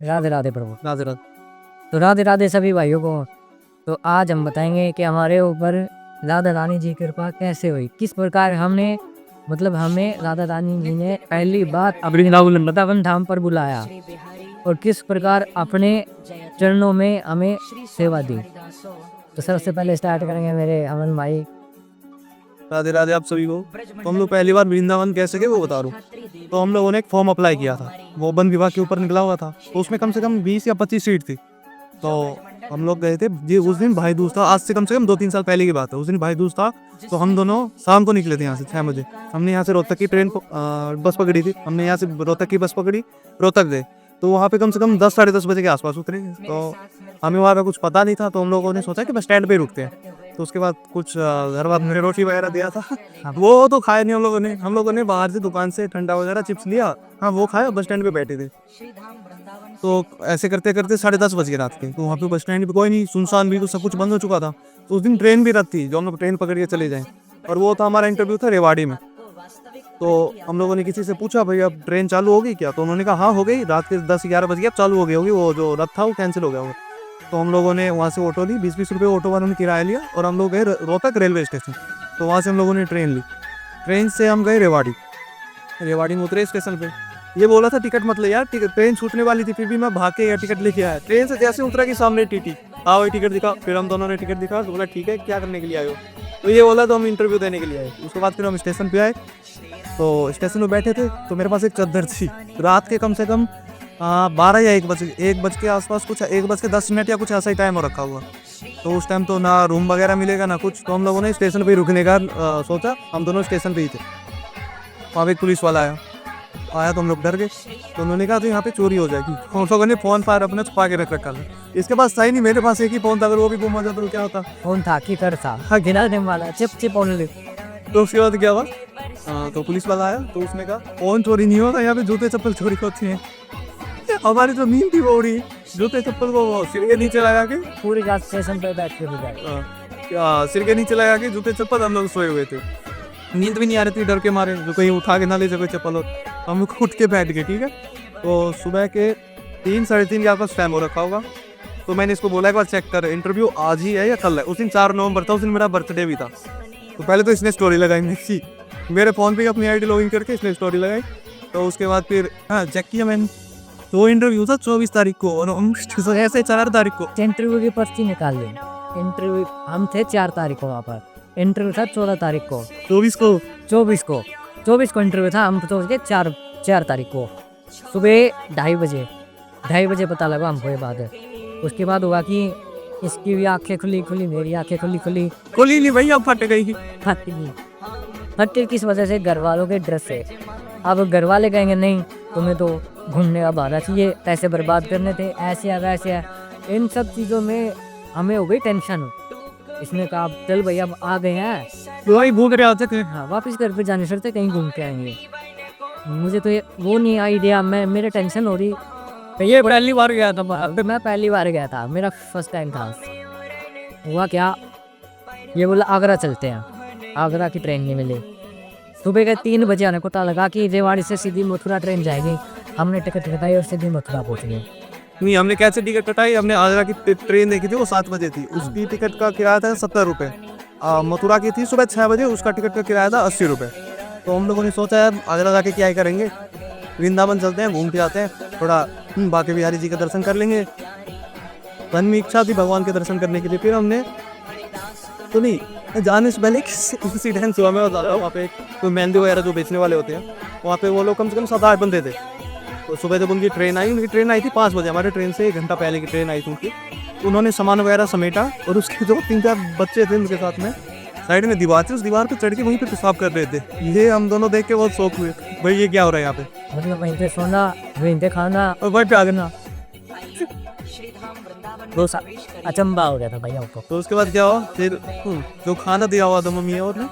राधे राधे प्रभु। राधे राधे। तो राधे राधे सभी भाइयों को। तो आज हम बताएंगे कि हमारे ऊपर राधा रानी जी की कृपा कैसे हुई, किस प्रकार हमने हमें राधा रानी जी ने पहली बार वृंदावन धाम पर बुलाया और किस प्रकार अपने चरणों में हमें सेवा दी। तो सबसे पहले स्टार्ट करेंगे मेरे अमन भाई। राधे राधे आप सभी को। तो हम लोग पहली बार वृंदावन कैसे गए वो बता रहा हूँ। तो हम लोगों ने एक फॉर्म अप्लाई किया था, वो वन विभाग के ऊपर निकला हुआ था, तो उसमें कम से कम 20 या 25 सीट थी। तो हम लोग गए थे जी, उस दिन भाई दूज था, आज से कम 2-3 साल पहले की बात है। उस दिन भाई दूज था, तो हम दोनों शाम को निकले थे यहाँ से 6 बजे। हमने यहाँ से रोहतक की ट्रेन बस पकड़ी थी। हमने यहाँ से रोहतक की बस पकड़ी, रोहतक गए। तो वहाँ पे कम से कम 10 साढ़े 10 बजे के आसपास उतरे। तो हमें वहाँ का कुछ पता नहीं था, तो हम लोगों ने सोचा कि बस स्टैंड पे ही रुकते हैं। तो उसके बाद कुछ घर वालों ने रोटी वगैरह दिया था, वो तो खाया नहीं हम लोगों ने बाहर से दुकान से ठंडा वगैरह चिप्स लिया, हाँ वो खाया, बस स्टैंड पे बैठे थे। तो ऐसे करते करते 10:30 बज गए रात के। तो वहाँ पे बस स्टैंड पे कोई नहीं, सुनसान भी, तो सब कुछ बंद हो चुका था। तो उस दिन ट्रेन भी रद्द थी, जो हम लोग ट्रेन पकड़ के चले जाएं, और वो था हमारा इंटरव्यू था रेवाड़ी में। तो हम लोगों ने किसी से पूछा, भाई अब ट्रेन चालू होगी क्या? तो उन्होंने कहा हाँ हो गई, रात के 10-11 बज गए, अब चालू हो गई होगी, वो जो रथ था वो कैंसिल हो गया होगा। तो हम लोगों ने वहाँ से ऑटो ली, 20-20 रुपये ऑटो वालों ने किराया लिया, और हम लोग गए रोहतक रेलवे स्टेशन। तो वहाँ से हम लोगों ने ट्रेन ली। ट्रेन से हम गए रेवाड़ी में उतरे स्टेशन पे। ये बोला था टिकट मत ले यार, टिकट ट्रेन छूटने वाली थी, फिर भी मैं भाग के टिकट लेके आया। ट्रेन से जैसे उतरा कि सामने टीटी, हाँ वही टिकट दिखा। फिर हम दोनों ने टिकट दिखा, तो बोला ठीक है, क्या करने के लिए आए हो? तो ये बोला तो हम इंटरव्यू देने के लिए आए। उसके बाद फिर हम स्टेशन पे आए। तो स्टेशन में बैठे थे, तो मेरे पास एक चद्दर थी। रात के कम से कम 12 या 1 बज के आसपास, कुछ 1:10 या कुछ ऐसा ही टाइम हो रखा हुआ। तो उस टाइम तो ना रूम वगैरह मिलेगा ना कुछ, तो हम लोगों ने स्टेशन पे ही रुकने का सोचा। हम दोनों स्टेशन पे ही थे। वहाँ पे एक पुलिस वाला आया तो हम लोग डर गए। तो उन्होंने कहा तो यहाँ पे चोरी हो जाएगी। हम लोगों ने फोन फायर अपने छुपा के रख रखा था। इसके पास था ही नहीं, मेरे पास एक ही फोन था, अगर वो भी गुम हो जाता तो क्या होता। फोन था कि कर था, हाँ गिरा देने वाला, चिप ओनली। तो उसके बाद क्या हुआ, तो पुलिस वाला आया, तो उसने कहा फोन चोरी नहीं होता, यहाँ पे जूते चप्पल चोरी होती हैं। हमारी जो नींद थी वो उड़ी, जूते चप्पल को सिर के नीचे लगा के, पूरी रात स्टेशन पे बैठ के सिर के नीचे लगा के जूते चप्पल हम लोग सोए हुए थे। नींद भी नहीं आ रही थी डर के मारे, जो कहीं उठा के ना ले जाए कोई चप्पल हो। हम लोग उठ के बैठ गए, ठीक है। तो सुबह के 3-3:30 के आसपास टाइम हो रखा होगा। तो मैंने इसको बोला एक बार चेक कर, इंटरव्यू आज ही है या कल है? उस दिन 4 नवंबर था, उस दिन मेरा बर्थडे भी था। तो पहले तो इसने स्टोरी लगाई मेरे फ़ोन पे अपनी आईडी लॉगिन करके इसने स्टोरी लगाई। तो उसके बाद फिर हाँ चेक किया मैंने, तो इंटरव्यू था 24 तारीख को, और ऐसे 4 तारीख को इंटरव्यू की पर्ची निकाल ली। इंटरव्यू हम थे 4 तारीख को, वहाँ पर इंटरव्यू था 14 तारीख को, 24 को इंटरव्यू था। हम तो 4 तारीख को सुबह 2:30 बजे पता लगा हमको ये बात है। उसके बाद हुआ कि इसकी भी आंखें खुली, मेरी आंखें खुली नहीं भैया, अब फट गई। फट किस वजह से? घर वालों के ड्रेस से। अब घर वाले कहेंगे नहीं तुम्हें तो घूमने का बहाना चाहिए, पैसे बर्बाद करने थे, ऐसे है वैसे है। इन सब चीज़ों में हमें हो गई टेंशन। इसने कहा चल भैया अब आ गए हैं, वही भूख रहे होते थे, हाँ वापस घर पे जाने से कहीं घूम के आएंगे। मुझे तो ये वो नहीं आइडिया, मेरे टेंशन हो रही। ये पहली बार गया था। मैं पहली बार गया था, मेरा फर्स्ट टाइम था। हुआ क्या, ये बोला आगरा चलते हैं। आगरा की ट्रेन नहीं मिली। सुबह के 3 बजे आने को पता लगा कि रेवाड़ी से सीधी मथुरा ट्रेन जाएगी। हमने टिकट कटाई और सीधी मथुरा पहुँच गए। नहीं, हमने कैसे टिकट कटाई? हमने आगरा की ट्रेन देखी थी, वो 7 बजे थी। उसकी टिकट का किराया था 70 रुपये। मथुरा की थी सुबह 6 बजे, उसका टिकट का किराया था 80 रुपये। तो हम लोगों ने सोचा यार आगरा जाके क्या ही करेंगे, वृंदावन चलते हैं, घूम के आते हैं, थोड़ा बांके बिहारी जी का दर्शन कर लेंगे। मन में इच्छा थी भगवान के दर्शन करने के लिए। फिर हमने तो नहीं जाने से पहले इंसिडेंस हुआ, मैं बता रहा हूँ। वहाँ पे कोई मेहंदी वगैरह जो बेचने वाले होते हैं, वहाँ पे वो लोग कम से कम 7-8 बंदे थे। तो सुबह जब उनकी ट्रेन आई थी 5 बजे, हमारे ट्रेन से 1 घंटा पहले की ट्रेन आई थी उनकी। उन्होंने सामान वगैरह समेटा, और उसके जो 3-4 बच्चे थे उनके साथ में साइड में दीवार थी, उस दीवार पे चढ़ के वहीं पे पेशाब कर रहे थे। ये हम दोनों देख के बहुत शौक हुए, भाई ये क्या हो रहा है यहाँ पे। मतलब वहीं पे सोना, वहीं पे खाना और वहीं पे आ गया। अचंबा हो गया था भैया को। तो उसके बाद क्या हुआ, फिर जो खाना दिया हुआ था मम्मी और ने,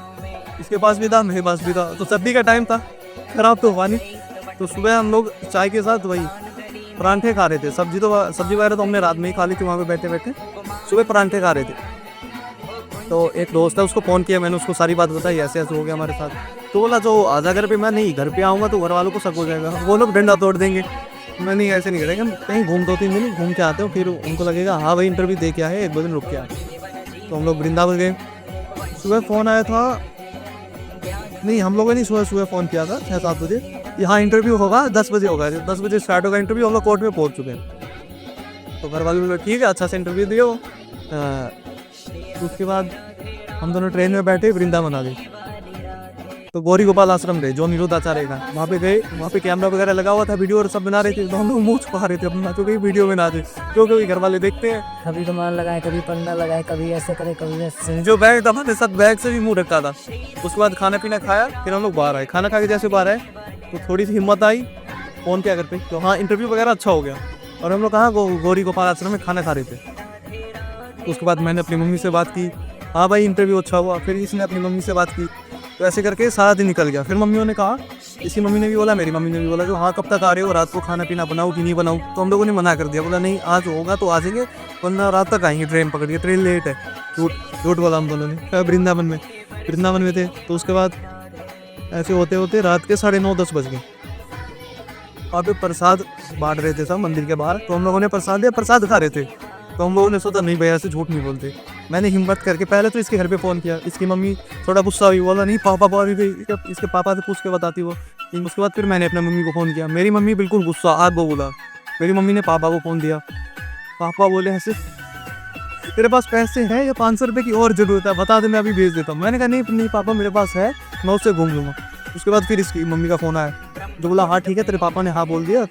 इसके पास भी था, मेरे पास भी था। तो सर्दी का टाइम था, खराब तो हुआ नहीं। तो सुबह हम लोग चाय के साथ वही परांठे खा रहे थे। सब्जी वगैरह तो हमने रात में ही खा ली थी वहाँ पे बैठे बैठे। सुबह परांठे खा रहे थे। तो एक दोस्त है, उसको फ़ोन किया मैंने, उसको सारी बात बताई, ऐसे ऐसे हो गया हमारे साथ। तो बोला जो आधा घर पे, मैं नहीं घर पे आऊँगा तो घर वालों को शक हो जाएगा, वो लोग डंडा तोड़ देंगे। मैं नहीं ऐसे नहीं करेंगे, हम कहीं घूम 2-3 दिन घूम के आते हो, फिर उनको लगेगा हाँ भाई इंटरव्यू दे के आए, 1-2 दिन रुक के आए। तो हम लोग वृंदावन गए। सुबह फ़ोन आया था, नहीं हम लोगों ने सुबह फ़ोन किया था 6-7 बजे, यहाँ इंटरव्यू होगा 10 बजे होगा, 10 बजे स्टार्ट होगा इंटरव्यू, हम लोग कोर्ट में पहुँच चुके हैं। तो घर वाले बोले ठीक है, अच्छा से इंटरव्यू दियो। उसके बाद हम दोनों ट्रेन में बैठे वृंदावन आ गए। तो गौरी गोपाल आश्रम गए जो निरुद्धाचार्य का, वहाँ पे गए, वहाँ पे कैमरा वगैरह लगा हुआ था, वीडियो और सब बना रहे थे। तो हम लोग मुँह छुपा रहे थे अपना, क्योंकि वीडियो में ना दे, क्योंकि घर वाले देखते हैं। कभी रुमाल लगाए, कभी पन्ना लगाए, कभी ऐसे करे, कभी ऐसे। जो बैग था हमारे साथ, बैग से भी मुंह ढकता था। उसके बाद खाना पीना खाया, फिर हम लोग बाहर आए। खाना खा के जैसे बाहर आए तो थोड़ी सी हिम्मत आई फ़ोन किया घर पे, तो हाँ इंटरव्यू वगैरह अच्छा हो गया। और हम लोग कहाँ गौरी गोपाल आश्रम में खाना खा रहे थे। उसके बाद मैंने अपनी मम्मी से बात की, हाँ भाई इंटरव्यू अच्छा हुआ। फिर इसने अपनी मम्मी से बात की, तो ऐसे करके सारा दिन निकल गया। फिर मम्मियों ने कहा, इसकी मम्मी ने भी बोला, मेरी मम्मी ने भी बोला, जो हाँ कब तक आ रहे हो, रात को खाना पीना बनाओ कि नहीं बनाओ। तो हम लोगों ने मना कर दिया, बोला नहीं आज होगा तो आ जाएंगे, वरना रात तक आएंगे, ट्रेन पकड़ के, ट्रेन लेट है। झूठ बोला हम दोनों ने। वृंदावन में थे। तो उसके बाद ऐसे होते होते रात के 9:30-10 बज गए। वहाँ पे प्रसाद बांट रहे थे सब मंदिर के बाहर, तो हम लोगों ने प्रसाद दिया, प्रसाद खा रहे थे। तो हम लोगों ने सोचा नहीं भैया से झूठ नहीं बोलते। मैंने हिम्मत करके पहले तो इसके घर पे फ़ोन किया, इसकी मम्मी थोड़ा गुस्सा हुई, बोला नहीं पापा बोल रही थी, इसके पापा से पूछ के बताती वो। उसके बाद फिर मैंने अपने मम्मी को फ़ोन किया, मेरी मम्मी बिल्कुल गुस्सा आग बबूला। मेरी मम्मी ने पापा को फ़ोन दिया, पापा बोले ऐसे, तेरे पास पैसे हैं या 500 रुपये की और ज़रूरत है, बता दे मैं अभी भेज देता हूँ। मैंने कहा नहीं पापा मेरे पास है, मैं उससे घूम लूँगा। उसके बाद फिर इसकी मम्मी का फ़ोन आया, जो बोला हाँ ठीक है तेरे पापा ने हाँ बोल दिया,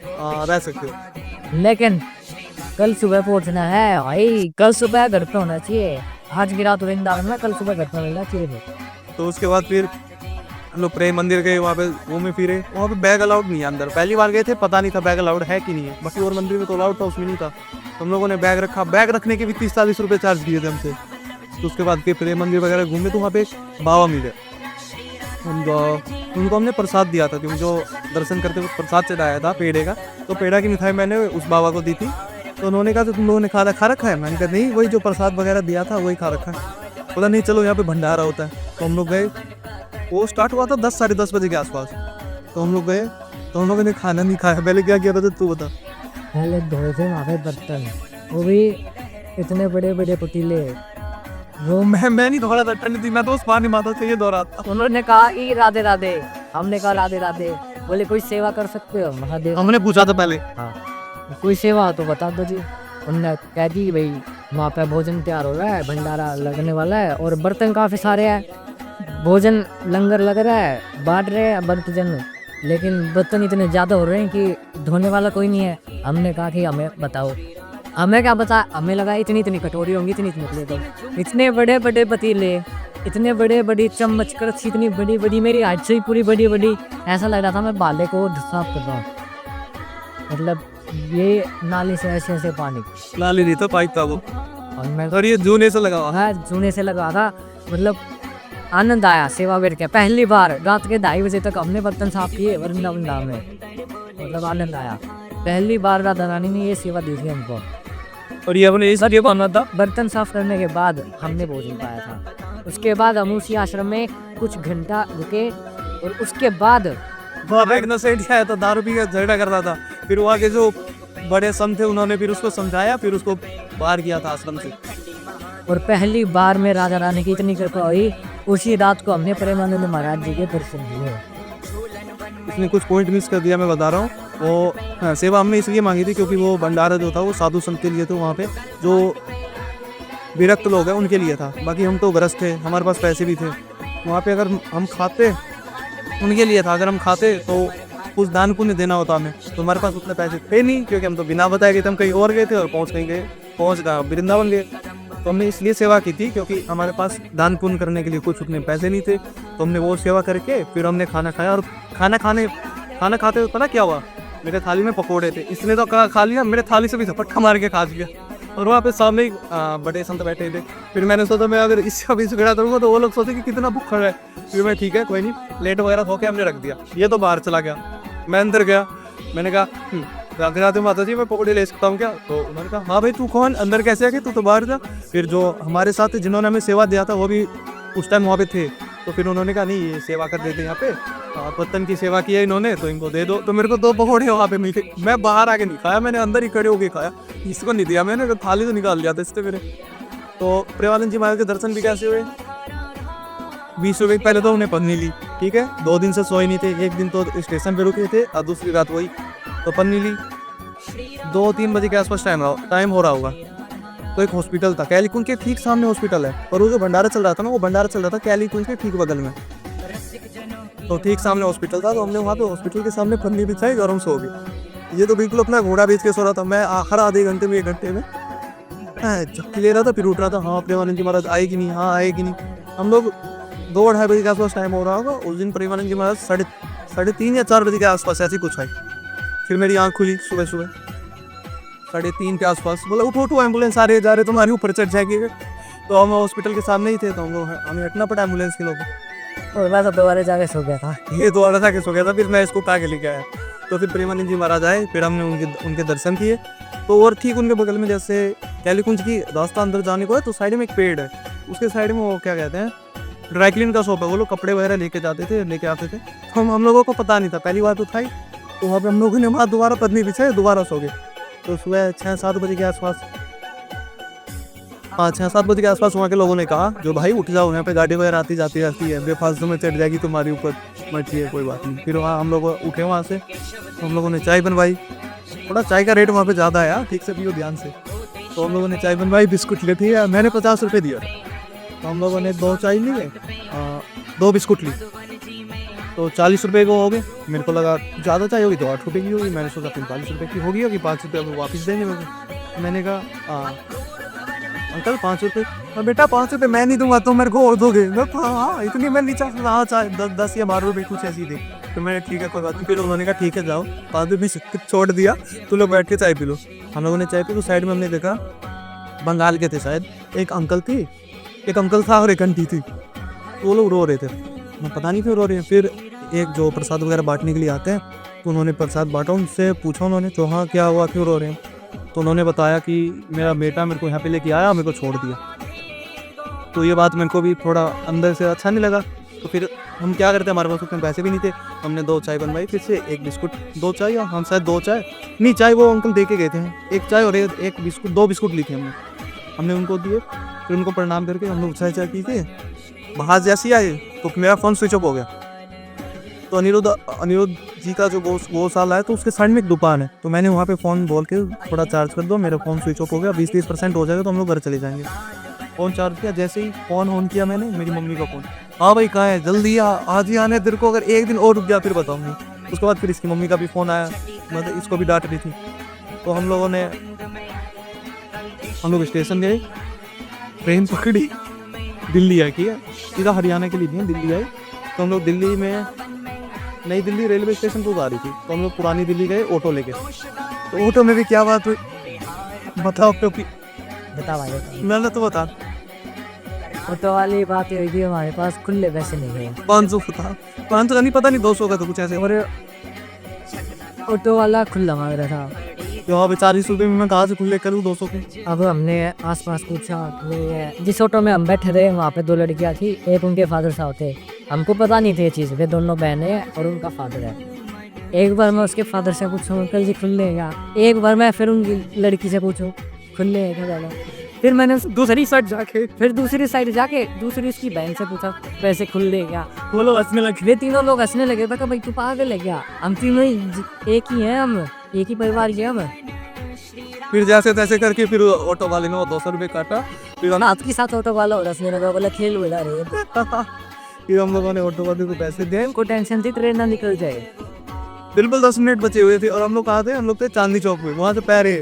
रह सकते हो। लेकिन कल सुबह पहुंचना है भाई, कल सुबह घर पे होना चाहिए। आज की रात वृंदावन में, कल सुबह घर पे मिलना चाहिए। तो उसके बाद फिर हम लोग प्रेम मंदिर गए, वहाँ पे घूमे फिरे। वहाँ पे बैग अलाउड नहीं है अंदर, पहली बार गए थे, पता नहीं था बैग अलाउड है कि नहीं है। बाकी और मंदिर में तो अलाउड था, उसमें नहीं था। तो हम लोगों ने बैग रखा, बैग रखने के भी 30-40 रुपये चार्ज दिए थे हमसे। तो उसके बाद फिर प्रेम मंदिर वगैरह घूमे, तो वहाँ पे एक बाबा मिले, उनको हमने प्रसाद दिया था, क्योंकि जो दर्शन करते हुए प्रसाद चढ़ाया था पेड़े का, तो पेड़ा की मिठाई मैंने उस बाबा को दी थी। तो उन्होंने कहा तो तुम लोगों ने खा रखा है? मैंने कहा नहीं, वही जो प्रसाद वगैरह दिया था वही खा रखा है। बोला नहीं चलो यहाँ पे भंडारा होता है। तो हम लोग गए, वो स्टार्ट हुआ था 10-10:30 बजे के आसपास। तो हम लोग गए, तो हम लोगों ने खाना नहीं खाया। पहले क्या किया था तू बता। पहले धोए थे वहाँ पे बर्तन, वो भी इतने बड़े बड़े पतीले। वो मैं नहीं धो रहा था, ठंड थी, मैं तो उस पानी माता से ये धो रहा था। उन्होंने कहा कि राधे राधे, हमने कहा राधे राधे। बोले कोई सेवा कर सकते हो महादेव? हमने पूछा था पहले, हाँ कोई सेवा हो तो बता दो जी। उन्होंने कह दी भाई वहाँ पे भोजन तैयार हो रहा है, भंडारा लगने वाला है और बर्तन काफ़ी सारे हैं, भोजन लंगर लग रहा है, बांट रहे हैं बर्तन, लेकिन बर्तन इतने ज़्यादा हो रहे हैं कि धोने वाला कोई नहीं है। हमने कहा कि हमें बताओ। हमें क्या बता, हमें लगा इतनी कटोरी होंगी, इतनी प्लेट होंगी, इतने बड़े बड़े पतीले, इतने बड़े बड़ी चम्मच कड़छी, इतनी बड़ी बड़ी, मेरी हाइट से ही पूरी बड़ी बड़ी। ऐसा लग रहा था मैं बाले को साफ कर रहा हूँ, मतलब ये नाली से ऐसे ऐसे पानी। नाली नहीं था, पाइप था वो। और मैं और ये जूने से लगा हुआ, हाँ जूने से लगा था। मतलब आनंद आया सेवा करके। पहली बार रात के 2:30 बजे तक हमने बर्तन साफ किए वृंदावन में, मतलब आनंद आया। पहली बार राधा रानी ने ये सेवा दी थी हमको। और ये हमने ये बनना था। बर्तन साफ करने के बाद हमने भोजन पाया था। उसके बाद हम उसी आश्रम में कुछ घंटा रुके और उसके बाद एक नशेड़ी आया था, दारू पी के झगड़ा करता था। फिर वहाँ के जो बड़े संत थे उन्होंने फिर उसको समझाया, फिर उसको बाहर किया था आश्रम से। और पहली बार में राजा रानी की इतनी कृपा हुई, उसी रात को हमने प्रेमानंद महाराज जी के दर्शन किए। इसमें कुछ पॉइंट मिस कर दिया, मैं बता रहा हूँ। वो सेवा हमने इसलिए मांगी थी क्योंकि वो भंडारा जो था वो साधु संत के लिए, तो वहाँ पे जो विरक्त लोग हैं उनके लिए था। बाकी हम तो ग्रस्त थे, हमारे पास पैसे भी थे। वहाँ पे अगर हम खाते उनके लिए था, अगर हम खाते तो कुछ दान पुण्य देना होता हमें, तो हमारे पास उतने पैसे थे नहीं, क्योंकि हम तो बिना बताए गए थे, हम कहीं और गए थे और पहुँच वृंदावन गए। तो हमने इसलिए सेवा की थी क्योंकि हमारे पास दान पुण्य करने के लिए कुछ उतने पैसे नहीं थे। तो हमने वो सेवा करके फिर हमने खाना खाया। और खाना खाते हुए पता क्या हुआ, मेरे थाली में पकोड़े थे, इसने तो खा लिया, मेरे थाली से भी झपट्टा मार के खा लिया। और वहाँ पे सामने ही बड़े संत बैठे थे। फिर मैंने सोचा मैं अगर इससे अभी झगड़ा करूँगा तो वो लोग सोचे कि कितना भूखा है। फिर मैं ठीक है कोई नहीं, प्लेट वगैरह धो के हमने रख दिया। ये तो बाहर चला गया, मैं अंदर गया, मैंने कहा राधे राधे माता जी, मैं पकौड़े ले सकता हूँ क्या? तो उन्होंने कहा हाँ भाई तू कौन, अंदर कैसे आ गया, तू तो बाहर जा। फिर जो हमारे साथ जिन्होंने हमें सेवा दिया था वो भी उस टाइम वहाँ पे थे। तो फिर उन्होंने कहा नहीं ये सेवा कर देते यहाँ पे, पत्तन की सेवा की है इन्होंने तो इनको दे दो। तो मेरे को 2 पकौड़े वहाँ पे मिले, मैं बाहर आके नहीं खाया, मैंने अंदर ही खड़े होके खाया, इसको नहीं दिया मैंने, तो थाली तो निकाल लिया था इससे मेरे। तो प्रेमानंद जी महाराज के दर्शन भी कैसे हुए, 20 रुपये पहले तो हमने पन्नी ली, ठीक है, 2 दिन से सोए नहीं थे, एक दिन तो स्टेशन पे रुके थे और दूसरी रात वही तो पन्नी ली। 2-3 बजे के आसपास टाइम हो रहा होगा। तो एक हॉस्पिटल था कैलीकुंज के ठीक सामने हॉस्पिटल है, पर वो जो भंडारा चल रहा था ना, वो भंडारा चल रहा था कैलीकुंज के ठीक बगल में, तो ठीक सामने हॉस्पिटल था। तो हमने वहाँ पे हॉस्पिटल के सामने पन्नी बिछाई और हम सो गए। ये तो बिल्कुल अपना घोड़ा बेच के सो रहा था, मैं हर आधे घंटे में 1 घंटे में झपकी ले रहा था, फिर उठ रहा था, हाँ प्रेमानंद जी महाराज आएगी नहीं, हाँ आएगी नहीं। हम लोग 2-2:30 बजे के आसपास टाइम हो रहा होगा, उस दिन प्रेमानंद जी महाराज 3:30 या 4 बजे के आसपास ऐसी कुछ आई। फिर मेरी आँख खुली सुबह 3:30 के आसपास, बोला उठो उठो एम्बुलेंस आ रही है, जा रहे तुम्हारे ऊपर चढ़ जाएगी। तो हम हॉस्पिटल के सामने ही थे, तो हमें हटना पड़ा एम्बुलेंस के लोग। और मैं तो दोबारा जाके सो गया था। ये दोबारा जाके सो गया था, फिर मैं इसको उठा के लेके आया। तो फिर प्रेमानंद जी महाराज आए, फिर हमने उनके दर्शन किए। तो और ठीक उनके बगल में जैसे कैलीकुंज की रास्ता अंदर जाने को है, तो साइड में एक पेड़ है, उसके साइड में वो क्या कहते हैं ड्राई क्लीन का शॉप है, वो लोग कपड़े वगैरह लेके आते थे। तो हम लोगों को पता नहीं था, पहली बार तो था ही। तो वहाँ पे हम लोगों ने वहाँ दोबारा पत्नी बिछाई, दोबारा सो गए। तो सुबह 6-7 बजे के आसपास, हाँ 6-7 बजे के आसपास वहाँ के लोगों ने कहा, जो भाई उठ जाओ, यहाँ पे गाड़ी वगैरह आती जाती रहती है, बेफालतू में चढ़ जाएगी तुम्हारे ऊपर, मर्जी है कोई बात नहीं। फिर वहाँ हम लोग उठे वहाँ से, तो हम लोगों ने चाय बनवाई। थोड़ा चाय का रेट वहाँ पे ज़्यादा है यार, ठीक से पियो ध्यान से। तो हम लोगों ने चाय बनवाई, बिस्कुट लेती है, मैंने 50 रुपये दिया। तो हम लोगों ने 2 चाय लिए, 2 बिस्कुट ली, तो 40 रुपये को हो गए। मेरे को लगा ज़्यादा चाय होगी तो 8 रुपये की होगी, मैंने सोचा 45 रुपये की होगी, 5 रुपये वापस देंगे मेरे को। मैंने कहा अंकल 5 रुपये। बेटा 5 रुपये मैं नहीं दूंगा, तो मेरे को और दोगे? हाँ इतनी मैं नीचा, हाँ चाय 10 या 12 रुपये कुछ ऐसी दे। तो मैंने ठीक है कोई बात नहीं। फिर उन्होंने कहा ठीक है जाओ, 5 रुपये छोड़ दिया, तो लोग बैठ के चाय पी लो। हम लोगों ने चाय पी, तो साइड में हमने देखा बंगाल के थे शायद, एक अंकल था और एक आंटी थी। तो वो लोग रो रहे थे, मैं पता नहीं क्यों रो रहे हैं। फिर एक जो प्रसाद वगैरह बांटने के लिए आते हैं, तो उन्होंने प्रसाद बांटा, उनसे पूछा उन्होंने तो हाँ क्या हुआ, क्यों रो रहे हैं? तो उन्होंने बताया कि मेरा बेटा मेरे को यहाँ पे लेके आया, मेरे को छोड़ दिया। तो ये बात मेरे को भी थोड़ा अंदर से अच्छा नहीं लगा। तो फिर हम क्या करते, हमारे पास उतने पैसे भी नहीं थे। हमने 2 चाय बनवाई, फिर से 1 बिस्कुट, 2 चाय, या हम शायद 2 चाय नहीं, चाय वो अंकल दे के गए थे, 1 चाय और 1 बिस्कुट, 2 बिस्कुट ली थी हमने उनको दिए। फिर उनको प्रणाम करके हम लोग चाय पी के बाहर जैसे आए, तो मेरा फ़ोन स्विच ऑफ हो गया। तो अनिरुद्ध जी का जो वो साल आया, तो उसके साइड में एक दुकान है, तो मैंने वहाँ पे फ़ोन बोल के थोड़ा चार्ज कर दो, मेरा फ़ोन स्विच ऑफ हो गया, 20-30% हो जाएगा तो हम लोग घर चले जाएंगे। फ़ोन चार्ज किया, जैसे ही फ़ोन ऑन किया मैंने, मेरी मम्मी का फ़ोन, हाँ भाई कहाँ है, जल्दी आ, आज ही आने तेरे को, अगर 1 दिन और रुक गया फिर बताऊँगी। उसके बाद फिर इसकी मम्मी का भी फ़ोन आया, मतलब इसको भी डांट रही थी। तो हम लोग स्टेशन गए, ट्रेन पकड़ी, दिल्ली आई, ठीक है, सीधा हरियाणा के लिए नहीं, दिल्ली आई। तो हम लोग दिल्ली में नई दिल्ली रेलवे स्टेशन पर उतारी थी, तो हम लोग पुरानी दिल्ली गए ऑटो लेके। तो ऑटो में भी क्या बात हुई बताओ टोपी, बता भाई। मैंने तो बता, ऑटो वाली बात ये हुई थी, हमारे पास खुले पैसे नहीं थे। 500 था, 500 नहीं पता नहीं 200 का तो कुछ ऐसे। और ऑटो वाला खुला मांग रहा था, यहाँ पे 40 रुपये में मैं कहाँ से खुले करूँ 200 के। अब हमने आसपास पूछा, जिस ऑटो में हम बैठे थे वहाँ पे 2 लड़कियाँ थी, एक उनके फादर साहब थे, हमको पता नहीं थे ये चीज़, वे दोनों बहनें हैं और उनका फादर है। एक बार मैं उसके फादर से पूछूँ अंकल जी खुले हैं क्या, एक बार मैं फिर उनकी लड़की से पूछूँ खुले हैं क्या ज़्यादा, फिर मैंने दूसरी साइड जाके दूसरी उसकी बहन से पूछा पैसे खुले हैं क्या, वो लोग हंसने लगे, वे तीनों लोग हंसने लगे। मैं कहा भाई तू पागल है क्या, हम तीनों एक ही हैं, हम एक ही परिवार के हम। फिर जैसे तैसे करके फिर ऑटो वाले ने 200 रुपये काटा, फिर नाथ के साथ ऑटो वाला और हंसने लगा, बोला खेल उड़ा रहे। फिर हम लोगों ने ऑटो वाले को पैसे दिए, उनको टेंशन थी ट्रेन ना निकल जाए। बिल्कुल 10 मिनट बचे हुए थे, और हम लोग कहाँ थे, हम लोग थे चांदनी चौक में, वहाँ से पैरे,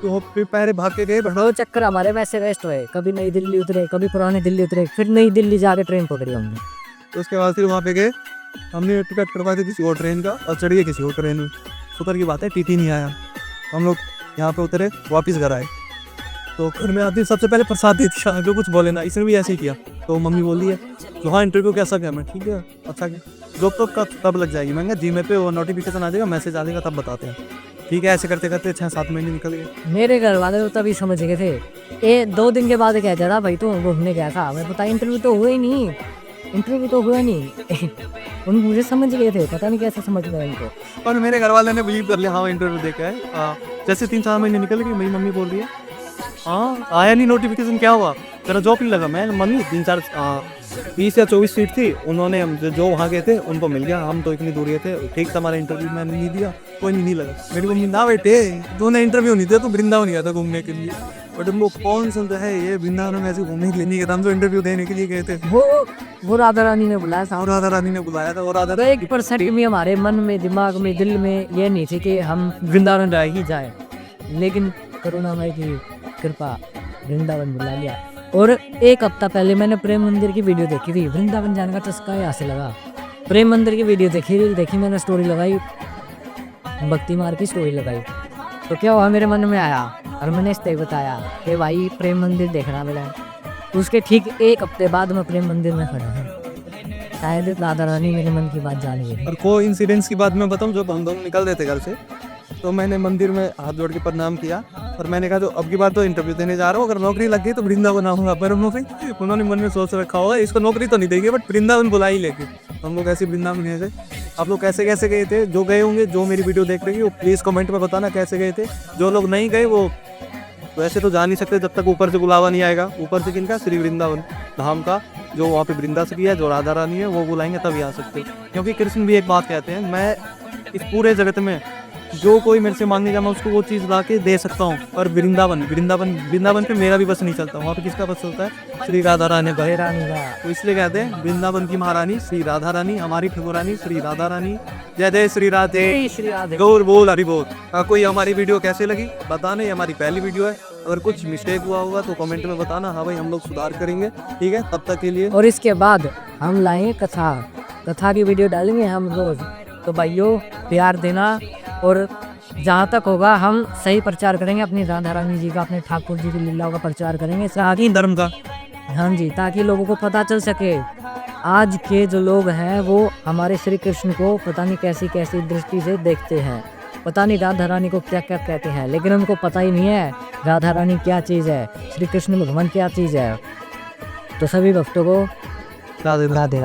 तो फिर पैरे भाग के गए। दो चक्कर हमारे वैसे वेस्ट हुए, कभी नई दिल्ली उतरे, कभी पुरानी दिल्ली उतरे, फिर नई दिल्ली जाके ट्रेन पकड़ी हमने। तो उसके बाद फिर वहाँ पे गए, हमने टिकट करवाए थे किसी और ट्रेन का, और चढ़ गए किसी और ट्रेन में। शुक्र की बात है टीटी नहीं आया, हम लोग यहाँ पे उतरे, वापस घर आए। तो घर में आते सबसे पहले प्रसाद दे दिया, जो कुछ बोले ना, इसने भी ऐसे ही किया। तो मम्मी बोली है तो हाँ इंटरव्यू कैसा गया, मैं ठीक है अच्छा गया, जॉब तो तब लग जाएगी। मैं जीमेल पे वो नोटिफिकेशन आ जाएगा, मैसेज आ जाएगा, तब बताते हैं। ठीक है, ऐसे करते करते 6-7 महीने निकल गए। मेरे घर वाले तो तभी समझ गए थे, 2 दिन के बाद कहता था भाई तू घूमने गया था, मैं पता इंटरव्यू तो हुआ ही नहीं, इंटरव्यू तो हुआ नहीं उन मुझे समझ गए थे, पता नहीं कैसे समझ गए उनको। पर मेरे घर वाले ने बिलीव कर लिया, हाँ इंटरव्यू देखा है। जैसे 3-4 महीने निकल गए, मेरी मम्मी बोल रही है हाँ आया नहीं नोटिफिकेशन, क्या हुआ तेरा जॉब नहीं लगा? मैं मम्मी 20 या 24 सीट थी, उन्होंने जो वहाँ गए थे उनको मिल गया, हम तो इतनी दूर थे। ठीक था हमारा इंटरव्यू, मैंने नहीं दिया, कोई नहीं लगा। मेरी मम्मी ना बेटे तूने इंटरव्यू नहीं दिया, तो वृंदावन गया था घूमने के लिए। बट हम लोग कौन सुनता है ये वृंदावन में ऐसे घूमने के लिए नहीं गए थे, हम तो इंटरव्यू देने के लिए गए थे। वो राधा रानी ने बुलाया था। और राधा रानी ने बुलाया था, और राधा तो 1% भी हमारे मन में, दिमाग में, दिल में ये नहीं थी कि हम वृंदावन रह ही जाए, लेकिन करुणामय की कृपा वृंदावन बुला लिया। और 1 हफ्ता पहले मैंने प्रेम मंदिर की वीडियो देखी थी, वृंदावन जाने का चस्का यहाँ से लगा। प्रेम मंदिर की वीडियो देखी मैंने, स्टोरी लगाई, भक्ति मार की स्टोरी लगाई, तो क्या हुआ मेरे मन में आया और मैंने इससे बताया कि भाई प्रेम मंदिर देखना मिला। उसके ठीक 1 हफ्ते बाद मैं प्रेम मंदिर में खड़ा हूँ। शायद राधा रानी मेरे मन की बात जान गई। और को इंसिडेंट्स की बात मैं बताऊं, जब हम दोनों निकल रहे थे घर से, तो मैंने मंदिर में हाथ जोड़ के प्रणाम किया और मैंने कहा जो अब की बार तो इंटरव्यू देने जा रहा हूँ, अगर नौकरी लग गई तो वृंदावन आऊँगा। पर उन्होंने मन में सोच रखा होगा इसको नौकरी तो नहीं देंगे, बट वृंदावन बुला ही लेके। हम लोग ऐसे वृंदावन गए थे। आप लोग कैसे कैसे गए थे? जो गए होंगे, जो मेरी वीडियो देख रहे हैं, वो प्लीज़ कमेंट में बताना कैसे गए थे। जो लोग नहीं गए वो वैसे तो जा नहीं सकते जब तक ऊपर से बुलावा नहीं आएगा। ऊपर से किनका? श्री वृंदावन धाम का, जो वहाँ पे वृंदासरी है, जो राधा रानी है, वो बुलाएंगे तभी आ सकते। क्योंकि कृष्ण भी एक बात कहते हैं, मैं इस पूरे जगत में जो कोई मेरे से मांगेगा मैं उसको वो चीज़ ला के दे सकता हूँ। और वृंदावन पे मेरा भी बस नहीं चलता, वहाँ पे किसका बस चलता है? श्री राधा रानी का। तो इसलिए कहते हैं वृंदावन की महारानी श्री राधा रानी, हमारी ठकुरानी श्री राधा रानी। जय जय श्री राधे, गौर बोल हरि बोल। कोई हमारी वीडियो कैसे लगी बताना, ये हमारी पहली वीडियो है। अगर कुछ मिस्टेक हुआ होगा तो कमेंट में बताना, हाँ भाई हम लोग सुधार करेंगे, ठीक है? तब तक के लिए। और इसके बाद हम लाएंगे कथा की वीडियो डालेंगे हम रोज। तो भाइयों प्यार देना, और जहाँ तक होगा हम सही प्रचार करेंगे अपनी राधा रानी जी का, अपने ठाकुर जी की लीलाओं का प्रचार करेंगे, साथ धर्म का। हाँ जी, ताकि लोगों को पता चल सके। आज के जो लोग हैं वो हमारे श्री कृष्ण को पता नहीं कैसी कैसी दृष्टि से देखते हैं, पता नहीं राधा रानी को क्या क्या कहते हैं, लेकिन उनको पता ही नहीं है राधा रानी क्या चीज़ है, श्री कृष्ण भगवान क्या चीज़ है। तो सभी भक्तों को राधे राधे।